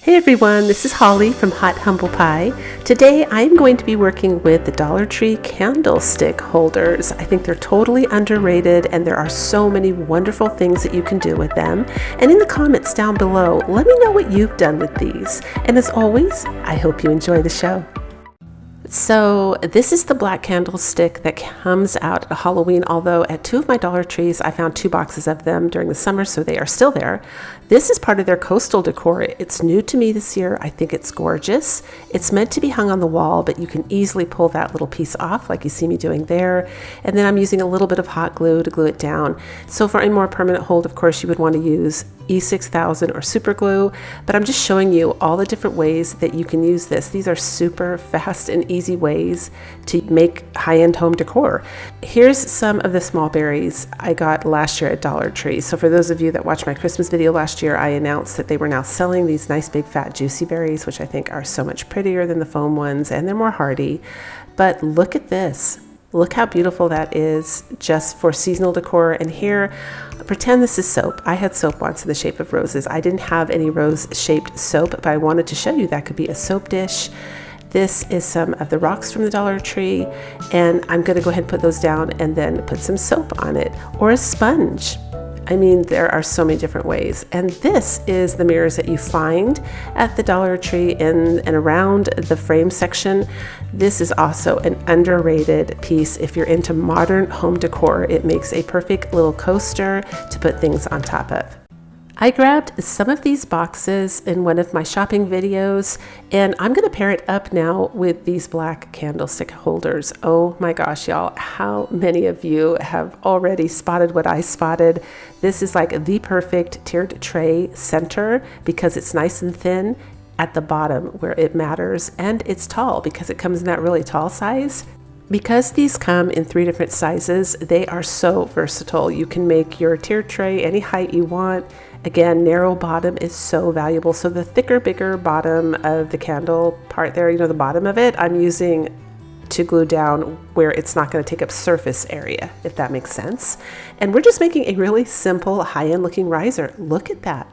Hey everyone, this is Holly from Hot Humble Pie. Today I'm going to be working with the Dollar Tree candlestick holders. I think they're totally underrated and there are so many wonderful things that you can do with them. And in the comments down below, let me know what you've done with these. And as always, I hope you enjoy the show. So this is the black candlestick that comes out at Halloween, although at two of my Dollar Trees I found 2 boxes of them during the summer, so they are still there. This is part of their coastal decor. It's new to me this year. I think it's gorgeous. It's meant to be hung on the wall, but you can easily pull that little piece off like you see me doing there. And then I'm using a little bit of hot glue to glue it down. So for a more permanent hold, of course, you would want to use E6000 or super glue, but I'm just showing you all the different ways that you can use this. These are super fast and easy ways to make high-end home decor. Here's some of the small berries I got last year at Dollar Tree. So for those of you that watched my Christmas video last year, I announced that they were now selling these nice big fat juicy berries, which I think are so much prettier than the foam ones, and they're more hardy. But look at this. Look how beautiful that is just for seasonal decor. And here, pretend this is soap. I had soap once in the shape of roses. I didn't have any rose-shaped soap, but I wanted to show you that could be a soap dish. This is some of the rocks from the Dollar Tree, and I'm gonna go ahead and put those down and then put some soap on it, or a sponge. I mean, there are so many different ways. And this is the mirrors that you find at the Dollar Tree in and around the frame section. This is also an underrated piece. If you're into modern home decor, it makes a perfect little coaster to put things on top of. I grabbed some of these boxes in one of my shopping videos, and I'm going to pair it up now with these black candlestick holders. Oh my gosh, y'all, how many of you have already spotted what I spotted? This is like the perfect tiered tray center because it's nice and thin at the bottom where it matters, and it's tall because it comes in that really tall size. Because these come in 3 different sizes, they are so versatile. You can make your tiered tray any height you want. Again, narrow bottom is so valuable. So the thicker, bigger bottom of the candle part there, you know, the bottom of it, I'm using to glue down where it's not going to take up surface area, if that makes sense. And we're just making a really simple high-end looking riser. Look at that.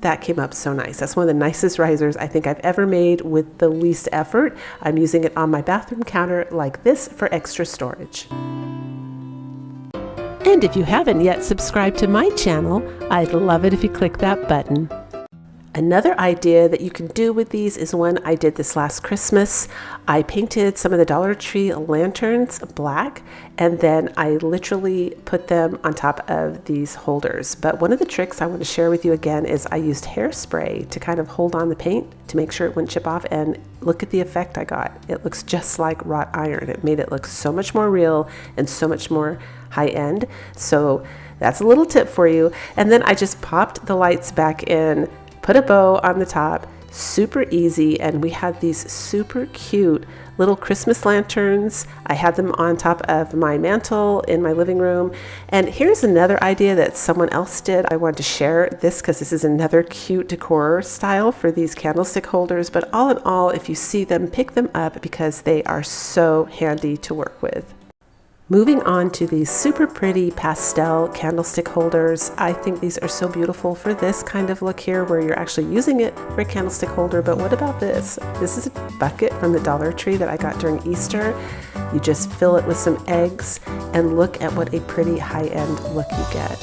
That came up so nice. That's one of the nicest risers I think I've ever made with the least effort. I'm using it on my bathroom counter like this for extra storage. And if you haven't yet subscribed to my channel, I'd love it if you click that button. Another idea that you can do with these is one I did this last Christmas. I painted some of the Dollar Tree lanterns black, and then I literally put them on top of these holders. But one of the tricks I want to share with you again is I used hairspray to kind of hold on the paint to make sure it wouldn't chip off, and look at the effect I got. It looks just like wrought iron. It made it look so much more real and so much more high-end. So that's a little tip for you. And then I just popped the lights back in, put a bow on the top, super easy, and we had these super cute little Christmas lanterns. I had them on top of my mantle in my living room. And here's another idea that someone else did. I wanted to share this because this is another cute decor style for these candlestick holders. But all in all, if you see them, pick them up because they are so handy to work with. Moving on to these super pretty pastel candlestick holders. I think these are so beautiful for this kind of look here where you're actually using it for a candlestick holder. But what about this? This is a bucket from the Dollar Tree that I got during Easter. You just fill it with some eggs and look at what a pretty high-end look you get.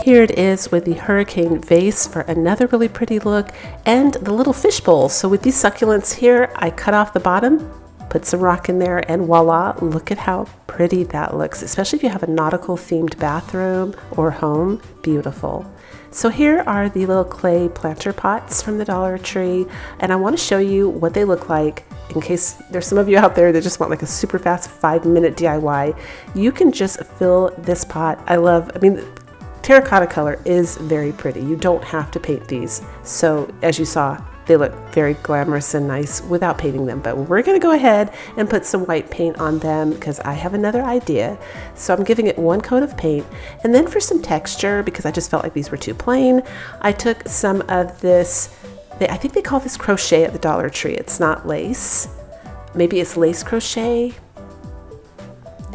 Here it is with the hurricane vase for another really pretty look, and the little fish bowl. So with these succulents here, I cut off the bottom, put some rock in there, and voila, look at how pretty that looks, especially if you have a nautical themed bathroom or home. Beautiful. So here are the little clay planter pots from the Dollar Tree, and I want to show you what they look like in case there's some of you out there that just want like a super fast 5-minute DIY. You can just fill this pot. I mean, terracotta color is very pretty. You don't have to paint these. So as you saw, they look very glamorous and nice without painting them, but we're gonna go ahead and put some white paint on them because I have another idea. So I'm giving it 1 coat of paint, and then for some texture, because I just felt like these were too plain, I took some of this, I think they call this crochet at the Dollar Tree. It's not lace. Maybe it's lace crochet.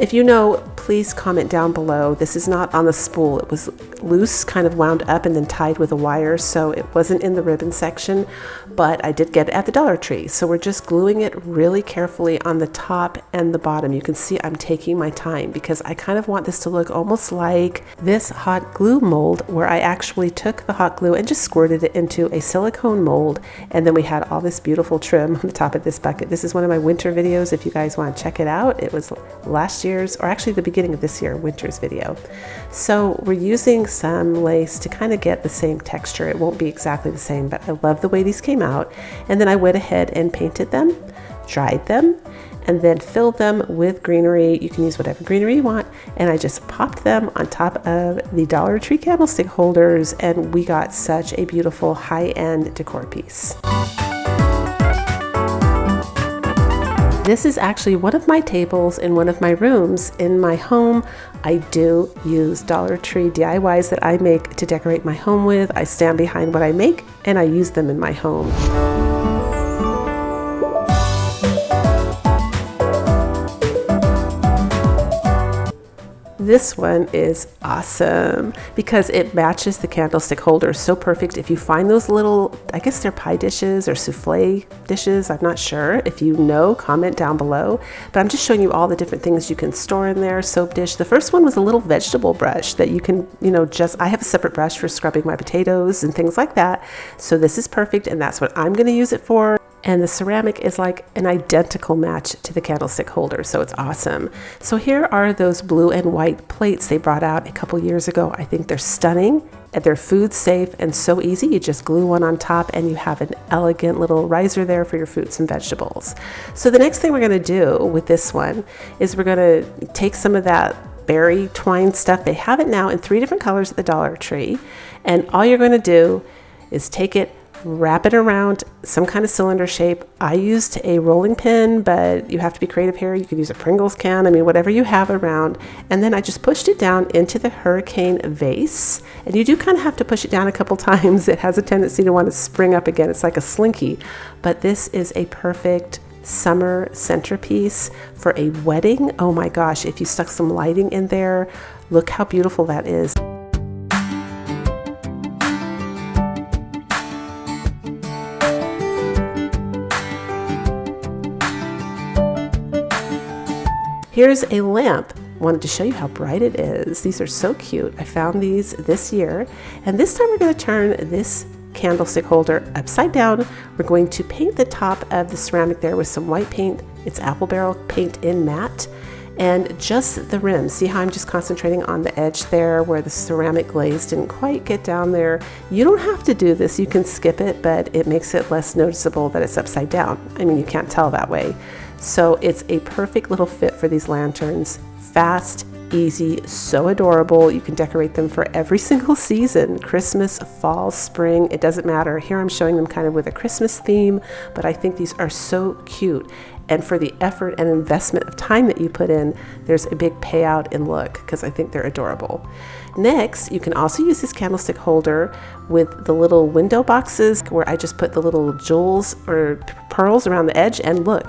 If you know, please comment down below. This is not on the spool. It was loose, kind of wound up and then tied with a wire, so it wasn't in the ribbon section, but I did get it at the Dollar Tree. So we're just gluing it really carefully on the top and the bottom. You can see I'm taking my time because I kind of want this to look almost like this hot glue mold, where I actually took the hot glue and just squirted it into a silicone mold, and then we had all this beautiful trim on the top of this bucket. This is one of my winter videos if you guys want to check it out. It was last year's, or actually the beginning of this year, winter's video. So we're using some lace to kind of get the same texture. It won't be exactly the same, but I love the way these came out. And then I went ahead and painted them, dried them, and then filled them with greenery. You can use whatever greenery you want. And I just popped them on top of the Dollar Tree candlestick holders, and we got such a beautiful high-end decor piece. This is actually one of my tables in one of my rooms in my home. I do use Dollar Tree DIYs that I make to decorate my home with. I stand behind what I make and I use them in my home. This one is awesome because it matches the candlestick holder so perfect. If you find those little, I guess they're pie dishes or souffle dishes, I'm not sure. If you know, comment down below. But I'm just showing you all the different things you can store in there. Soap dish. The first one was a little vegetable brush that you can, I have a separate brush for scrubbing my potatoes and things like that. So this is perfect, and that's what I'm going to use it for. And the ceramic is like an identical match to the candlestick holder, so it's awesome. So here are those blue and white plates they brought out a couple years ago. I think they're stunning, and they're food safe and so easy. You just glue one on top and you have an elegant little riser there for your fruits and vegetables. So the next thing we're gonna do with this one is we're gonna take some of that berry twine stuff. They have it now in 3 different colors at the Dollar Tree. And all you're gonna do is take it, wrap it around some kind of cylinder shape. I used a rolling pin, but you have to be creative here. You could use a Pringles can, whatever you have around. And then I just pushed it down into the hurricane vase. And you do kind of have to push it down a couple times. It has a tendency to want to spring up again. It's like a slinky. But this is a perfect summer centerpiece for a wedding. Oh my gosh, if you stuck some lighting in there, look how beautiful that is. Here's a lamp. Wanted to show you how bright it is. These are so cute. I found these this year, and this time we're going to turn this candlestick holder upside down. We're going to paint the top of the ceramic there with some white paint. It's apple barrel paint in matte, and just the rim. See how I'm just concentrating on the edge there where the ceramic glaze didn't quite get down there. You don't have to do this. You can skip it, but it makes it less noticeable that it's upside down. You can't tell that way. So it's a perfect little fit for these lanterns. Fast, easy, so adorable. You can decorate them for every single season. Christmas, fall, spring, it doesn't matter. Here I'm showing them kind of with a Christmas theme, but I think these are so cute. And for the effort and investment of time that you put in, there's a big payout in look because I think they're adorable. Next, you can also use this candlestick holder with the little window boxes where I just put the little jewels or pearls around the edge, and look,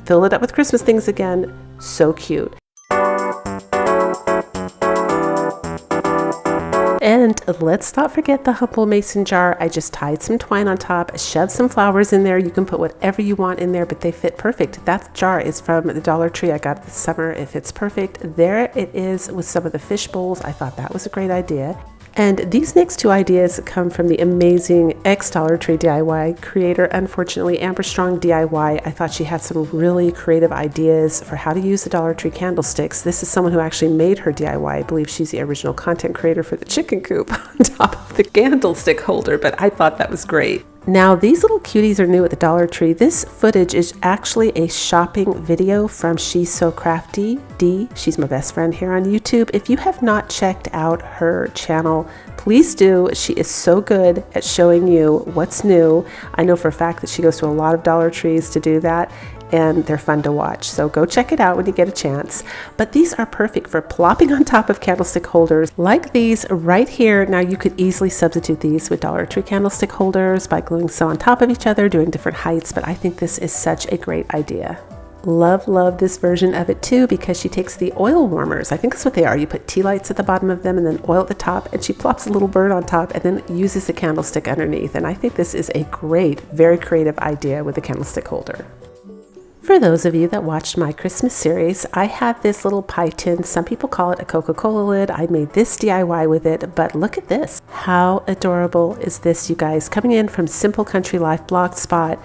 fill it up with Christmas things again. So cute. And let's not forget the humble mason jar. I just tied some twine on top, shoved some flowers in there. You can put whatever you want in there, but they fit perfect. That jar is from the Dollar Tree. I got it this summer. It fits perfect. There it is with some of the fish bowls. I thought that was a great idea. And these next 2 ideas come from the amazing ex-Dollar Tree DIY creator, unfortunately, Amber Strong DIY. I thought she had some really creative ideas for how to use the Dollar Tree candlesticks. This is someone who actually made her DIY. I believe she's the original content creator for the chicken coop on top of the candlestick holder, but I thought that was great. Now, these little cuties are new at the Dollar Tree. This footage is actually a shopping video from She's So Crafty D. She's my best friend here on YouTube. If you have not checked out her channel, please do. She is so good at showing you what's new. I know for a fact that she goes to a lot of Dollar Trees to do that, and they're fun to watch. So go check it out when you get a chance. But these are perfect for plopping on top of candlestick holders like these right here. Now you could easily substitute these with Dollar Tree candlestick holders by gluing some on top of each other, doing different heights, but I think this is such a great idea. Love, love this version of it too, because she takes the oil warmers. I think that's what they are. You put tea lights at the bottom of them and then oil at the top, and she plops a little bird on top and then uses the candlestick underneath. And I think this is a great, very creative idea with the candlestick holder. For those of you that watched my Christmas series, I had this little pie tin. Some people call it a Coca-Cola lid. I made this DIY with it, but look at this. How adorable is this, you guys? Coming in from Simple Country Life blog spot.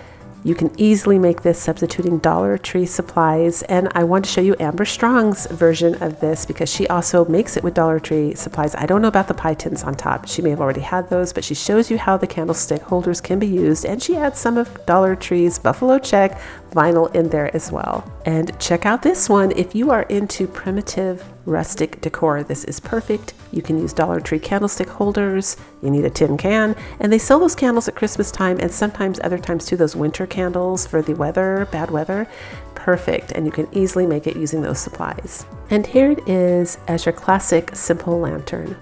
You can easily make this substituting Dollar Tree supplies, and I want to show you Amber Strong's version of this because she also makes it with Dollar Tree supplies. I don't know about the pie tins on top. She may have already had those, but she shows you how the candlestick holders can be used, and she adds some of Dollar Tree's Buffalo Check vinyl in there as well. And check out this one. If you are into primitive rustic decor, this is perfect. You can use Dollar Tree candlestick holders. You need a tin can, and they sell those candles at Christmas time and sometimes other times too, those winter candles for the weather, bad weather. Perfect, and you can easily make it using those supplies. And here it is as your classic simple lantern.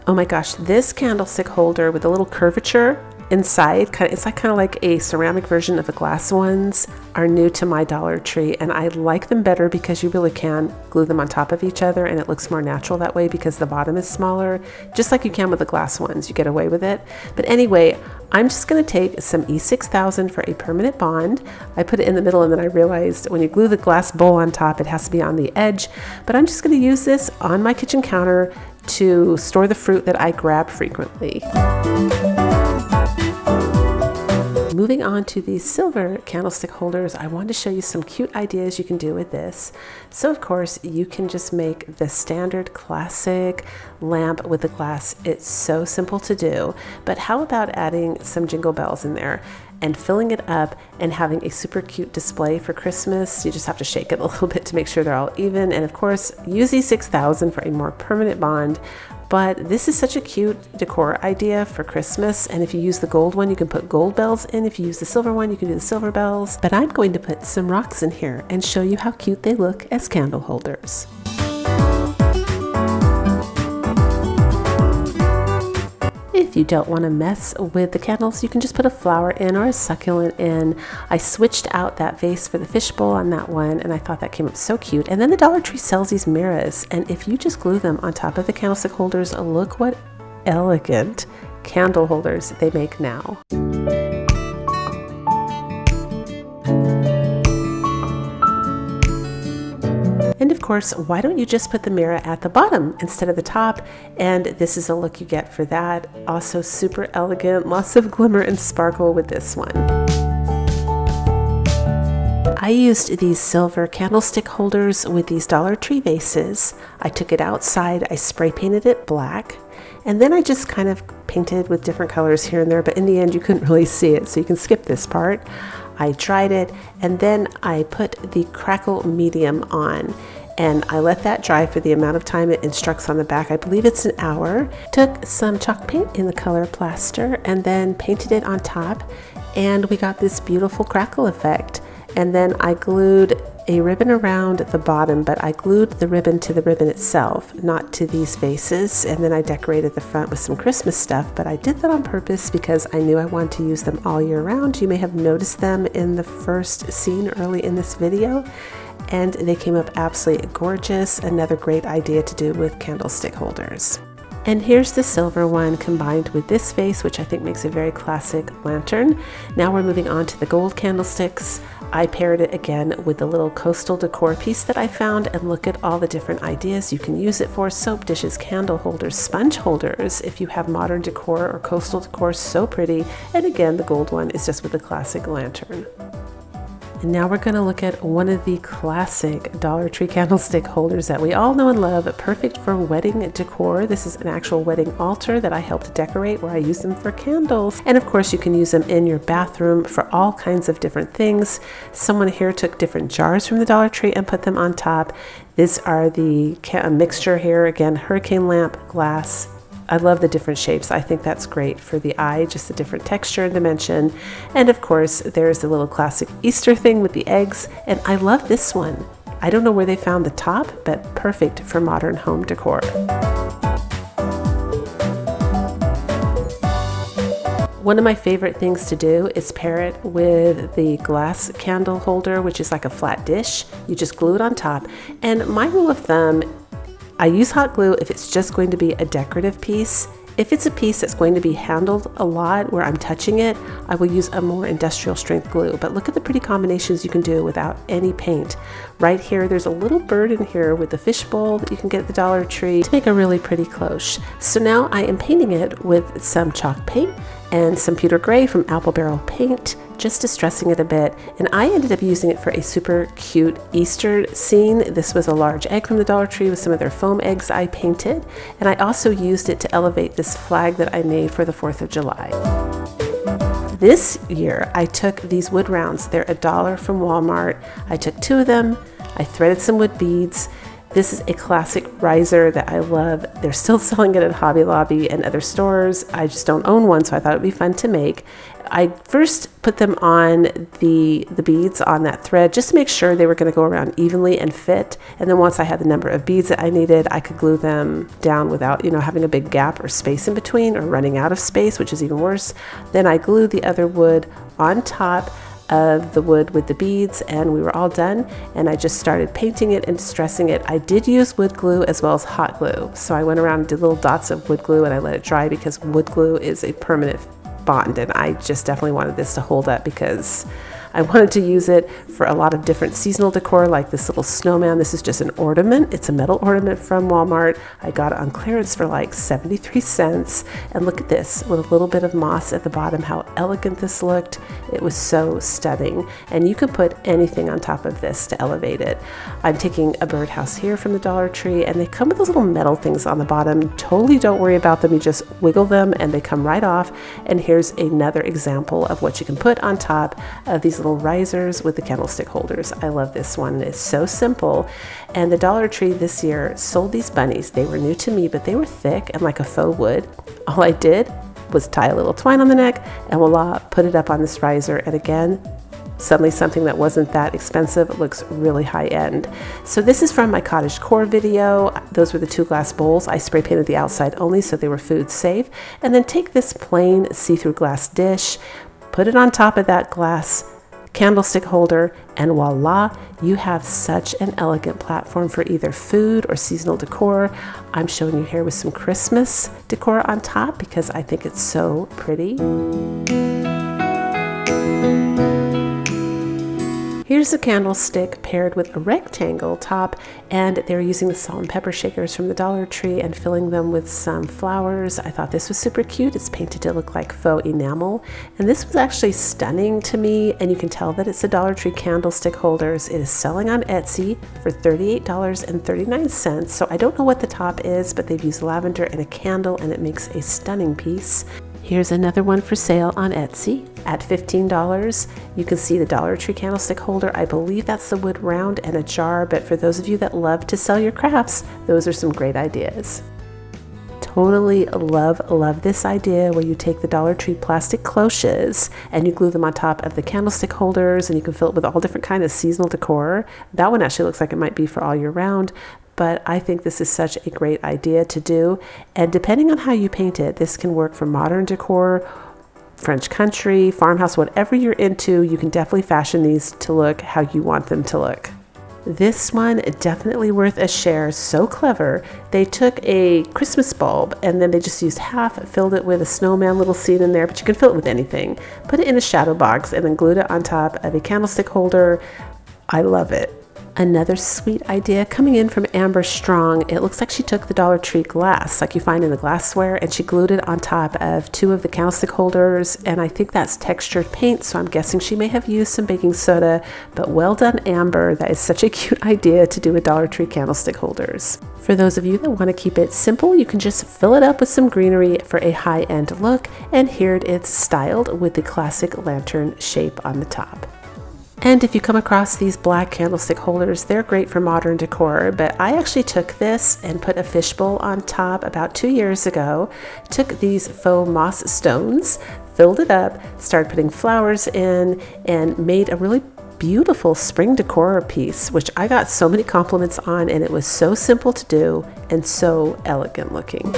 Oh my gosh, this candlestick holder with a little curvature inside, it's kind of like a ceramic version of the glass ones, are new to my Dollar Tree, and I like them better because you really can glue them on top of each other and it looks more natural that way because the bottom is smaller, just like you can with the glass ones. You get away with it. But anyway, I'm just going to take some E6000 for a permanent bond. I put it in the middle and then I realized when you glue the glass bowl on top, it has to be on the edge. But I'm just going to use this on my kitchen counter to store the fruit that I grab frequently. Moving on to these silver candlestick holders, I wanted to show you some cute ideas you can do with this. So of course, you can just make the standard classic lamp with the glass. It's so simple to do, but how about adding some jingle bells in there and filling it up and having a super cute display for Christmas? You just have to shake it a little bit to make sure they're all even. And of course, use E6000 for a more permanent bond. But this is such a cute decor idea for Christmas. And if you use the gold one, you can put gold bells in. If you use the silver one, you can do the silver bells. But I'm going to put some rocks in here and show you how cute they look as candle holders. If you don't want to mess with the candles, you can just put a flower in or a succulent in. I switched out that vase for the fishbowl on that one, and I thought that came up so cute. And then the Dollar Tree sells these mirrors, and if you just glue them on top of the candlestick holders, look what elegant candle holders they make now. And of course, why don't you just put the mirror at the bottom instead of the top? And this is a look you get for that. Also super elegant, lots of glimmer and sparkle with this one. I used these silver candlestick holders with these Dollar Tree vases. I took it outside, I spray painted it black, and then I just kind of painted with different colors here and there, but in the end you couldn't really see it, so you can skip this part. I dried it, and then I put the crackle medium on, and I let that dry for the amount of time it instructs on the back. I believe it's an hour. Took some chalk paint in the color plaster and then painted it on top, and we got this beautiful crackle effect. And then I glued a ribbon around the bottom, but I glued the ribbon to the ribbon itself, not to these vases. And then I decorated the front with some Christmas stuff, but I did that on purpose because I knew I wanted to use them all year round. You may have noticed them in the first scene early in this video, and they came up absolutely gorgeous. Another great idea to do with candlestick holders. And here's the silver one combined with this vase, which I think makes a very classic lantern. Now we're moving on to the gold candlesticks. I paired it again with the little coastal decor piece that I found, and look at all the different ideas you can use it for. Soap dishes, candle holders, sponge holders if you have modern decor or coastal decor, so pretty. And again, the gold one is just with the classic lantern. And now we're going to look at one of the classic Dollar Tree candlestick holders that we all know and love, perfect for wedding decor. This is an actual wedding altar that I helped decorate where I use them for candles. And of course you can use them in your bathroom for all kinds of different things. Someone here took different jars from the Dollar Tree and put them on top. These are the mixture here, again, hurricane lamp, glass. I love the different shapes. I think that's great for the eye, just the different texture and dimension. And of course, there's the little classic Easter thing with the eggs. And I love this one. I don't know where they found the top, but perfect for modern home decor. One of my favorite things to do is pair it with the glass candle holder, which is like a flat dish. You just glue it on top. And my rule of thumb, I use hot glue if it's just going to be a decorative piece. If it's a piece that's going to be handled a lot where I'm touching it, I will use a more industrial strength glue. But look at the pretty combinations you can do without any paint. Right here, there's a little bird in here with the fishbowl that you can get at the Dollar Tree to make a really pretty cloche. So now I am painting it with some chalk paint and some pewter gray from Apple Barrel Paint, just distressing it a bit. And I ended up using it for a super cute Easter scene. This was a large egg from the Dollar Tree with some of their foam eggs I painted. And I also used it to elevate this flag that I made for the 4th of July. This year, I took these wood rounds. They're $1 from Walmart. I took 2 of them. I threaded some wood beads. This is a classic riser that I love. They're still selling it at Hobby Lobby and other stores. I just don't own one, so I thought it'd be fun to make. I first put them on the beads on that thread just to make sure they were going to go around evenly and fit. And then once I had the number of beads that I needed, I could glue them down without, having a big gap or space in between or running out of space, which is even worse. Then I glued the other wood on top of the wood with the beads, and we were all done, and I just started painting it and distressing it. I did use wood glue as well as hot glue, so I went around and did little dots of wood glue and I let it dry because wood glue is a permanent bond, and I just definitely wanted this to hold up because I wanted to use it for a lot of different seasonal decor, like this little snowman. This is just an ornament. It's a metal ornament from Walmart. I got it on clearance for like 73 cents. And look at this with a little bit of moss at the bottom, how elegant this looked. It was so stunning. And you can put anything on top of this to elevate it. I'm taking a birdhouse here from the Dollar Tree, and they come with those little metal things on the bottom. Totally don't worry about them. You just wiggle them and they come right off. And here's another example of what you can put on top of these little risers with the candlestick holders. I love this one. It's so simple. And the Dollar Tree this year sold these bunnies. They were new to me, but they were thick and like a faux wood. All I did was tie a little twine on the neck and voila, put it up on this riser. And again, suddenly something that wasn't that expensive looks really high end. So this is from my cottage core video. Those were the 2 glass bowls. I spray painted the outside only so they were food safe. And then take this plain see-through glass dish, put it on top of that glass candlestick holder, and voila, you have such an elegant platform for either food or seasonal decor. I'm showing you here with some Christmas decor on top because I think it's so pretty. Here's a candlestick paired with a rectangle top, and they're using the salt and pepper shakers from the Dollar Tree and filling them with some flowers. I thought this was super cute. It's painted to look like faux enamel, and this was actually stunning to me, and you can tell that it's the Dollar Tree candlestick holders. It is selling on Etsy for $38.39, so I don't know what the top is, but they've used lavender and a candle, and it makes a stunning piece. Here's another one for sale on Etsy at $15. You can see the Dollar Tree candlestick holder. I believe that's the wood round and a jar, but for those of you that love to sell your crafts, those are some great ideas. Totally love this idea where you take the Dollar Tree plastic cloches and you glue them on top of the candlestick holders, and you can fill it with all different kinds of seasonal decor. That one actually looks like it might be for all year round. But I think this is such a great idea to do. And depending on how you paint it, this can work for modern decor, French country, farmhouse, whatever you're into, you can definitely fashion these to look how you want them to look. This one, definitely worth a share. So clever. They took a Christmas bulb and then they just used half, filled it with a snowman little scene in there, but you can fill it with anything. Put it in a shadow box and then glued it on top of a candlestick holder. I love it. Another sweet idea coming in from Amber Strong. It looks like she took the Dollar Tree glass like you find in the glassware, and she glued it on top of 2 of the candlestick holders, and I think that's textured paint, so I'm guessing she may have used some baking soda, but well done, Amber. That is such a cute idea to do with Dollar Tree candlestick holders. For those of you that want to keep it simple, you can just fill it up with some greenery for a high-end look, and here it's styled with the classic lantern shape on the top. And if you come across these black candlestick holders, they're great for modern decor, but I actually took this and put a fishbowl on top about 2 years ago, took these faux moss stones, filled it up, started putting flowers in, and made a really beautiful spring decor piece, which I got so many compliments on, and it was so simple to do and so elegant looking.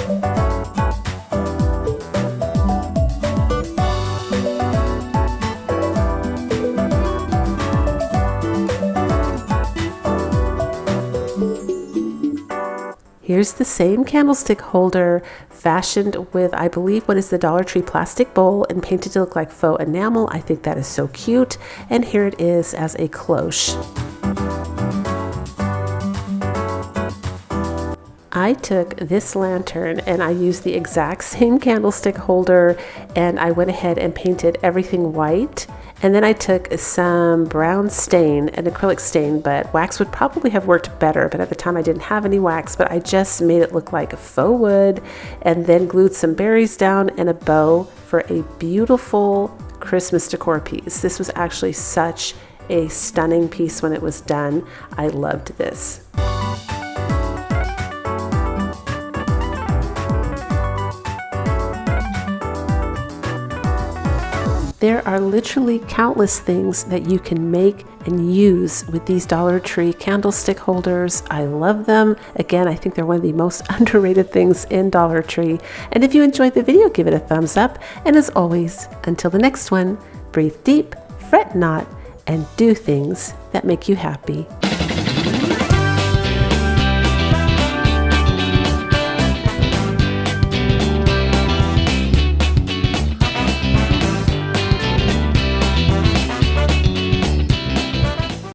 here's the same candlestick holder fashioned with, I believe, what is the Dollar Tree plastic bowl and painted to look like faux enamel. I think that is so cute. And here it is as a cloche. I took this lantern and I used the exact same candlestick holder, and I went ahead and painted everything white. And then I took some brown stain, an acrylic stain, but wax would probably have worked better, but at the time I didn't have any wax, but I just made it look like faux wood, and then glued some berries down and a bow for a beautiful Christmas decor piece. This was actually such a stunning piece when it was done. I loved this. There are literally countless things that you can make and use with these Dollar Tree candlestick holders. I love them. Again, I think they're one of the most underrated things in Dollar Tree. And if you enjoyed the video, give it a thumbs up. And as always, until the next one, breathe deep, fret not, and do things that make you happy.